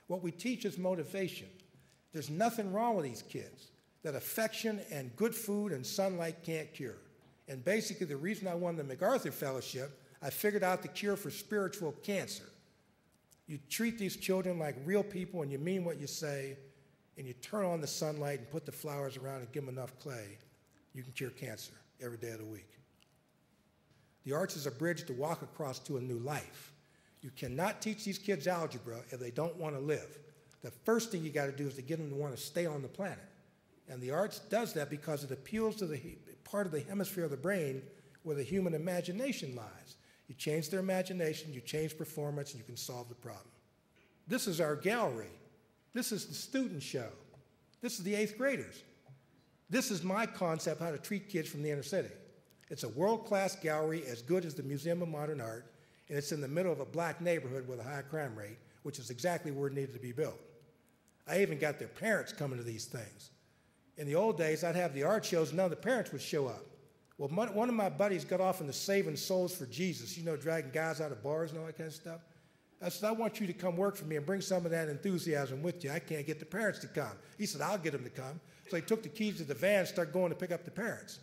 What we teach is motivation. There's nothing wrong with these kids that affection and good food and sunlight can't cure. And basically the reason I won the MacArthur Fellowship, I figured out the cure for spiritual cancer. You treat these children like real people and you mean what you say, and you turn on the sunlight and put the flowers around and give them enough clay, you can cure cancer every day of the week. The arts is a bridge to walk across to a new life. You cannot teach these kids algebra if they don't want to live. The first thing you got to do is to get them to want to stay on the planet. And the arts does that because it appeals to the part of the hemisphere of the brain where the human imagination lies. You change their imagination, you change performance, and you can solve the problem. This is our gallery. This is the student show. This is the 8th graders. This is my concept how to treat kids from the inner city. It's a world-class gallery as good as the Museum of Modern Art, and it's in the middle of a black neighborhood with a high crime rate, which is exactly where it needed to be built. I even got their parents coming to these things. In the old days, I'd have the art shows, and none of the parents would show up. Well, one of my buddies got off into saving souls for Jesus, you know, dragging guys out of bars and all that kind of stuff. I said, I want you to come work for me and bring some of that enthusiasm with you. I can't get the parents to come. He said, I'll get them to come. So he took the keys to the van and started going to pick up the parents.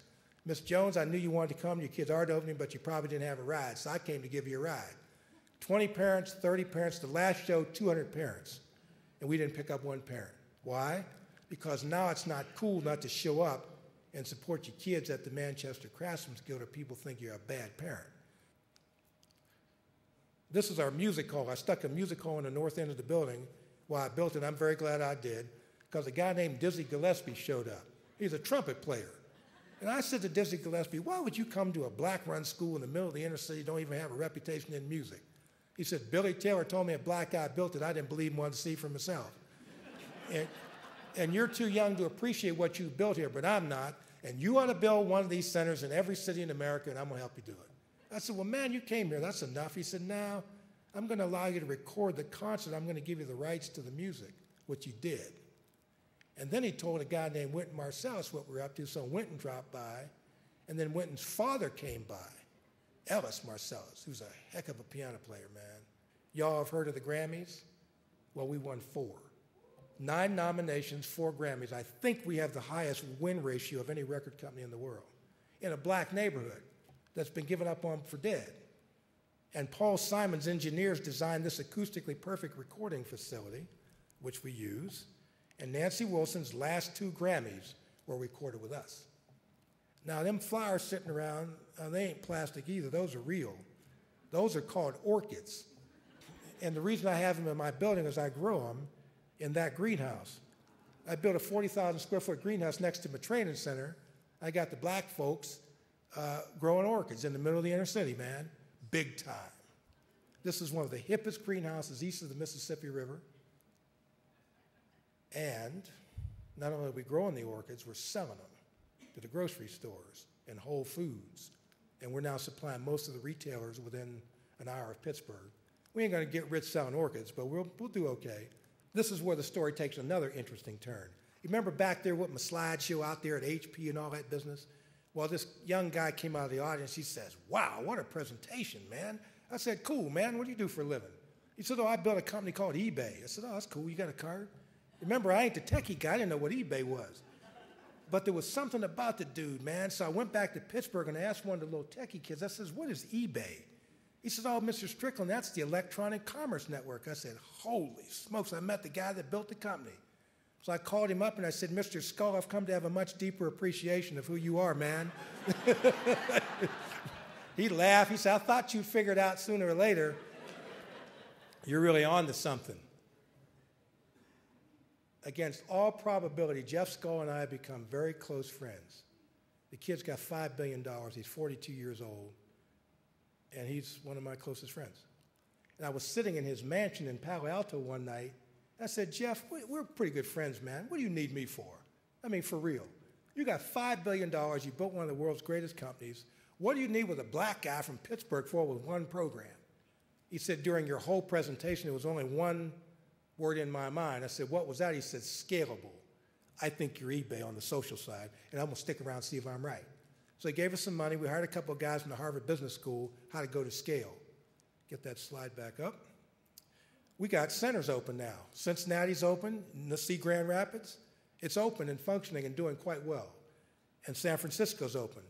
Miss Jones, I knew you wanted to come to your kid's art opening, but you probably didn't have a ride, so I came to give you a ride. 20 parents, 30 parents, the last show, 200 parents. And we didn't pick up one parent. Why? Because now it's not cool not to show up and support your kids at the Manchester Craftsman's Guild or people think you're a bad parent. This is our music hall. I stuck a music hall in the north end of the building while I built it. I'm very glad I did, because a guy named Dizzy Gillespie showed up. He's a trumpet player. And I said to Dizzy Gillespie, why would you come to a black-run school in the middle of the inner city, don't even have a reputation in music? He said, Billy Taylor told me a black guy built it. I didn't believe him, wanted to see for myself. And you're too young to appreciate what you built here, but I'm not. And you ought to build one of these centers in every city in America, and I'm going to help you do it. I said, well, man, you came here. That's enough. He said, no, I'm going to allow you to record the concert. I'm going to give you the rights to the music, which you did. And then he told a guy named Wynton Marsalis what we were up to, so Wynton dropped by, and then Wynton's father came by, Ellis Marsalis, who's a heck of a piano player, man. Y'all have heard of the Grammys? Well, we won 4. 9 nominations, 4 Grammys. I think we have the highest win ratio of any record company in the world in a black neighborhood that's been given up on for dead. And Paul Simon's engineers designed this acoustically perfect recording facility, which we use, and Nancy Wilson's last 2 Grammys were recorded with us. Now, them flowers sitting around, they ain't plastic either. Those are real. Those are called orchids. And the reason I have them in my building is I grow them in that greenhouse. I built a 40,000 square foot greenhouse next to my training center. I got the black folks growing orchids in the middle of the inner city, man, big time. This is one of the hippest greenhouses east of the Mississippi River. And not only are we growing the orchids, we're selling them to the grocery stores and Whole Foods. And we're now supplying most of the retailers within an hour of Pittsburgh. We ain't going to get rich selling orchids, but we'll do okay. This is where the story takes another interesting turn. You remember back there with my slideshow out there at HP and all that business? Well, this young guy came out of the audience. He says, wow, what a presentation, man. I said, cool, man. What do you do for a living? He said, oh, I built a company called eBay. I said, oh, that's cool. You got a card? Remember, I ain't the techie guy. I didn't know what eBay was. But there was something about the dude, man. So I went back to Pittsburgh and I asked one of the little techie kids, I said, what is eBay? He said, oh, Mr. Strickland, that's the Electronic Commerce Network. I said, holy smokes, I met the guy that built the company. So I called him up and I said, Mr. Skull, I've come to have a much deeper appreciation of who you are, man. He laughed. He said, I thought you'd figure it out sooner or later. You're really on to something. Against all probability, Jeff Skull and I have become very close friends. The kid's got $5 billion. He's 42 years old. And he's one of my closest friends. And I was sitting in his mansion in Palo Alto one night. I said, Jeff, we're pretty good friends, man. What do you need me for? I mean, for real. You got $5 billion. You built one of the world's greatest companies. What do you need with a black guy from Pittsburgh for with one program? He said, during your whole presentation, there was only one word in my mind. I said, what was that? He said, scalable. I think you're eBay on the social side, and I'm going to stick around and see if I'm right. So he gave us some money. We hired a couple of guys from the Harvard Business School how to go to scale. Get that slide back up. We got centers open now. Cincinnati's open, see Grand Rapids, it's open and functioning and doing quite well. And San Francisco's open.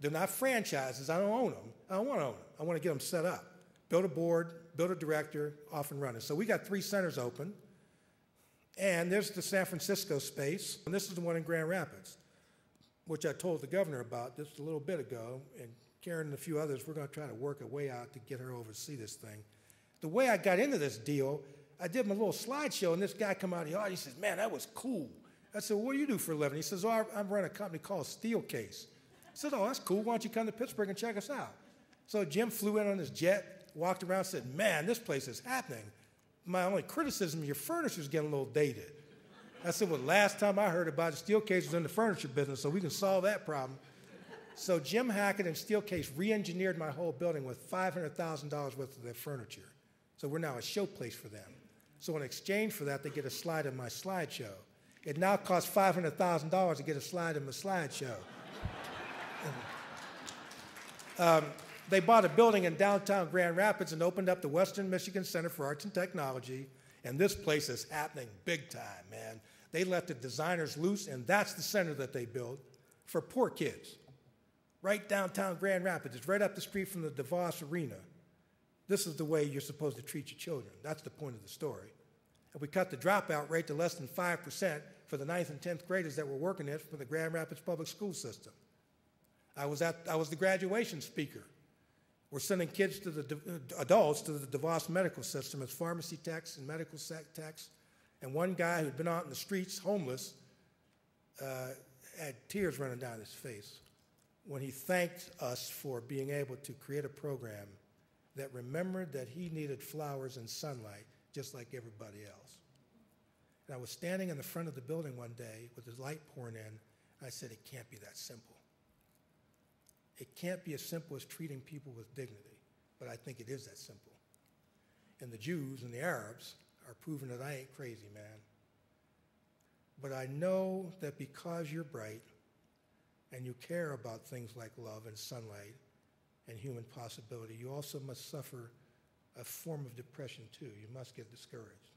They're not franchises. I don't own them. I don't want to own them. I want to get them set up. Build a board, build a director, off and running. So we got 3 centers open. And there's the San Francisco space. And this is the one in Grand Rapids, which I told the governor about just a little bit ago. And Karen and a few others, we're going to try to work a way out to get her over to see this thing. The way I got into this deal, I did my little slideshow, and this guy come out of the audience, he says, man, that was cool. I said, what do you do for a living? He says, oh, I run a company called Steelcase. I said, oh, that's cool. Why don't you come to Pittsburgh and check us out? So Jim flew in on his jet, walked around, said, man, this place is happening. My only criticism, your furniture's getting a little dated. I said, well, last time I heard about it, Steelcase was in the furniture business, so we can solve that problem. So Jim Hackett and Steelcase re-engineered my whole building with $500,000 worth of their furniture. So we're now a showplace for them. So in exchange for that, they get a slide in my slideshow. It now costs $500,000 to get a slide in my slideshow. They bought a building in downtown Grand Rapids and opened up the Western Michigan Center for Arts and Technology, and this place is happening big time, man. They let the designers loose, and that's the center that they built for poor kids. Right downtown Grand Rapids. It's right up the street from the DeVos Arena. This is the way you're supposed to treat your children. That's the point of the story. And we cut the dropout rate to less than 5% for the 9th and 10th graders that were working it for the Grand Rapids public school system. I was the graduation speaker. We're sending kids to adults to the DeVos medical system as pharmacy techs and medical techs. And one guy who'd been out in the streets, homeless, had tears running down his face when he thanked us for being able to create a program that remembered that he needed flowers and sunlight just like everybody else. And I was standing in the front of the building one day with the light pouring in, and I said, it can't be that simple. It can't be as simple as treating people with dignity, but I think it is that simple. And the Jews and the Arabs are proving that I ain't crazy, man. But I know that because you're bright and you care about things like love and sunlight and human possibility, you also must suffer a form of depression too. You must get discouraged.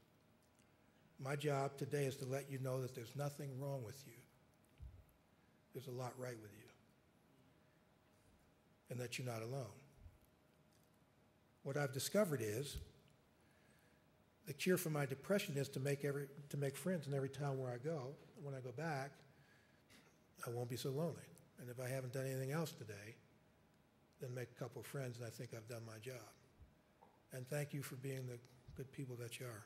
My job today is to let you know that there's nothing wrong with you. There's a lot right with you. And that you're not alone. What I've discovered is the cure for my depression is to make friends in every town where I go. When I go back, I won't be so lonely. And if I haven't done anything else today, then make a couple of friends, and I think I've done my job. And thank you for being the good people that you are.